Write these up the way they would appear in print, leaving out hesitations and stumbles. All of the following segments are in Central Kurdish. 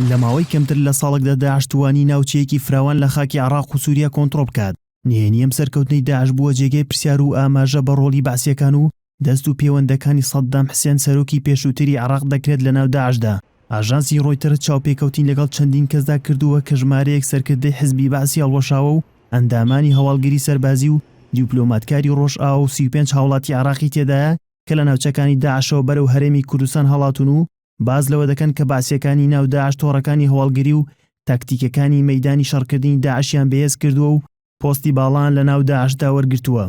لە ماوەی کەمتر لە ساڵێکدا داعش توانی ناوچەیەکی فراوان لە خاکی عێراق و سووریا کۆنتڕۆڵ بکات. نهێنیەم سەرکەوتنەی داعش بووە جێگەی پرسیار و ئاماژە بە ڕۆڵی بەعسیەکان و دەست و پەیوەندەکانی سەدام حوسێن سەرۆکی پێشووتری عێراق دەکرێت لە ناو داعشدا. ئاژانسی ڕۆیتەر چاوپێکەوتین لەگەڵ چەندین کەسدا کردووە کە ژمارەیەک سەرکردەی حیزبی بەعسی هەڵوەشاوە و ئەندامانی هەواڵگیری سەربازی و دیپلۆماتکاری ڕۆژئاوا و 35 هاوڵاتی عێراقی تێدایە کە لە ناوچەکانی داعشەوە بەرەو هەرێمی کوردستان هەڵاتون و باز لەوە دەکەن کە بەعسیەکانی ناو داعش تۆڕەکانی هەواڵگیری و تاکتیکەکانی مەیدانی شەڕکردنی داعشیان بەهێز کردووە و پۆستی باڵان لە ناو داعشدا وەرگرتووە.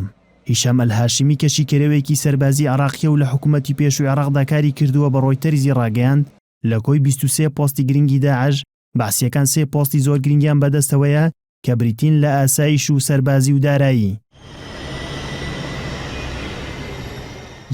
هیشام ئەلهاشمی کەشیکەرەوەیەکی سەربازی عێراقیە و لە حکوومەتی پێشووی عێراقدا کاری کردووە بە ڕۆیتەرزی ڕاگەیاند لە کۆی 23 پۆستی گرنگی داعش بەعسیەکان 3 پۆستی زۆر گرنگیان بەدەستەوەیە کە بریتین لە ئاسایش و سەربازی و دارایی.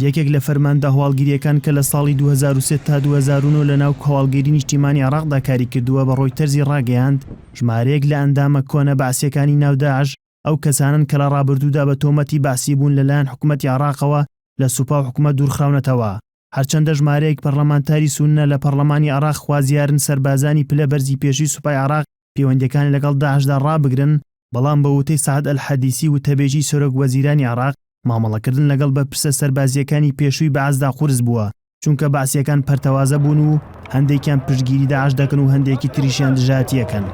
یەکێک لە فەرماندە هەواڵگیریەکان کە لە ساڵی 2003 تا 2009 لە ناو هەواڵگیری نیشتیمانی عێراقدا کاری کردووە بە ڕۆیتەرزی ڕاگەیاند ژمارەیەک لە ئەندامە کۆنە بەعسیەکانی ناو داعش ئەو کەسانن کە لە ڕابردوودا بە تۆمەتی بەعسی بوون لەلایەن حکوومەتی عێراقەوە لە سوپا و حکوومەت دوورخراونەتەوە. هەرچەندە ژمارەیەک پەرلەمانتاری سوننە لە پەرلەمانی عێراق خوازیارن سەربازانی پلە بەرزی پێشووی سوپای عێراق پەیوەندیەکانی لەگەڵ داعشدا ڕابگرن، بەڵام بە وتەی سەعەد ئەلحەدیسی و تەبێژی سەرۆک وەزیرانی عێراق مامەڵەکردن لەگەڵ بەرپرسە سەربازیەکانی پێشووی بەعسدا قورس بووە، چونکە بەعسیەکان پەرتەوازە بوون و هەندێکیان پشتگیری داعش دەکەن و هەندێکی تریشیان دژایەتیەکەن.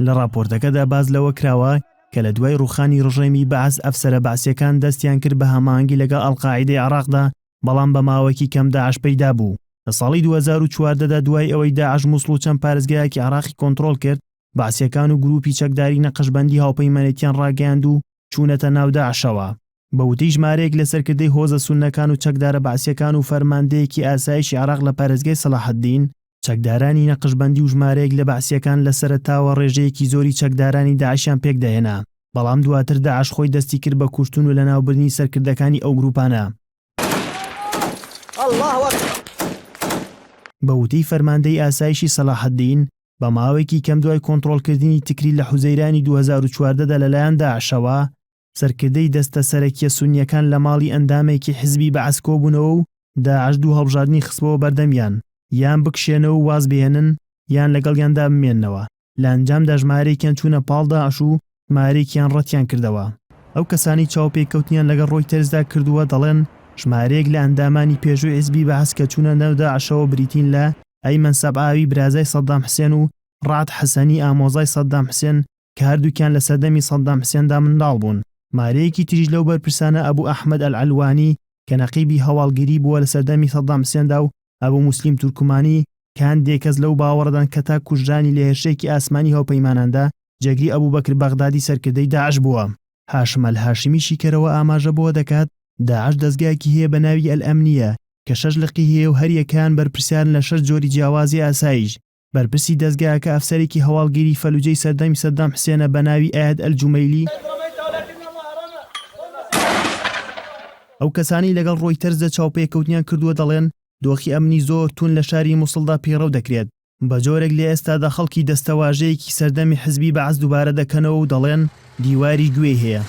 لە راپۆرتەکەدا باز لەوە کراوە کە لە دوای ڕوخانی ڕژێمی بەعس ئەفسەرە بەعسیەکان دەستیان کرد بە هەماهەنگی لەگەڵ ئەڵقاعیدەی عێراقدا، بەڵام بە ماوەیەکی کەم داعش پەیدا بوو. لە ساڵی 2014دا دوای ئەوەی داعش موسڵ و چەند پارێزگایەکی عێراقی کۆنتڕۆڵ کرد، بەعسیەکان و گروپی چەکداری نەقەشبەندی هاوپەیمانێتیان ڕاگەیاند و چوونەتە ناو داعشەوە. بە وتەی ژمارەیەک لە سەرکردەی هۆزە سوننەکان و چەکدارە بەعسیەکان و فەرماندەیەکی ئاسایشی عێراق لە پارێزگای سەلاحەددین، چەکدارانی نەقەشبەندی و ژمارەیەک لە بەعسیەکان لە سەرەتاوە ڕێژەیەکی زۆری چەکدارانی داعشیان پێک دەهێنا، بەڵام دواتر داعش خۆی دەستی کرد بە کوشتن و لەناوبردنی سەرکردەکانی ئەو گروپانە. بە وتەی فەرماندەی ئاسایشی سەلاحەددین، بە ماوەیەکی کەم دوای کۆنتڕۆڵکردنی تکری لە حوزەیرانی 2014دا لەلایەن داعشەوە، سەرکردەی دەستە سەرەکیە سونیەکان لە ماڵی ئەندامێکی حیزبی بەعس کۆبوونەوە و داعش دوو هەڵبژاردننی خستبەوە بەردەمیان، یان بکشێنەوە و واز بهێنن یان لەگەڵیاندا بمێننەوە. لە ئەنجامدا ژمارەیەکیان چوونە پاڵ داعش و ژمارەیەکیان ڕەتیان کردەوە. ئەو کەسانی چاوپێکەوتنیان لەگەڵ ڕۆیتەرزدا کردووە دەڵێن ژمارەیەک لە ئەندامانی پێشووی حیزبی بەعس کە چوونە ناو داعشەوە بریتین لە ئەیمەن سەبعاوی برازای سەدام حوسێن و ڕات حەسەنی ئامۆزای سەدام حوسێن کە هەردووکیان لە سەردەمی سەدام حوسێندا منداڵ بوون. مارەیەکی تریش لەو بەرپرسانە ئەبوو ئەحمەد ئەلعەلوانی کە نەقیبی هەواڵگیری بووە لە سەردەمی سەدام حوسێندا و ئەبوو موسلیم تورکمانی کە هەندێک کەس لەو باوەڕدان کە تا کوژرانی لە هێرشێکی ئاسمانی هاوپەیماناندا جێگری ئەبوو بەکر بەغدادی سەرکردەی داعش بووە. هاشم ئەلهاشمی شیکەرەوە ئاماژە بۆ دەکات داعش دەستگایەکی هەیە بە ناوی ئەلئەمنیە کە 6 لقی هەیە و هەریەکان بەرپرسیارن لە 6 جۆری جیاوازی ئاسایش. بەرپرسی دەستگایەکە ئەفسەرێکی هەواڵگیری فەلوجەی سەردەمی سەدام حوسێنە بە ناوی ئایاد ئەلجومەیلی. ئەو کەسانی لەگەڵ ڕۆیتەرزە چاوپێکەوتنیان کردووە دەڵێن دۆخی ئەمنی زۆر تون لە شاری موسڵدا پێڕەو دەکرێت. بە جۆرێک لە ئێستادا خەڵکی دەستەواژەیەکی سەردەمی حیزبی بەعس دووبارە دەکەنەوە و دەڵێن دیواری گوێ هەیە.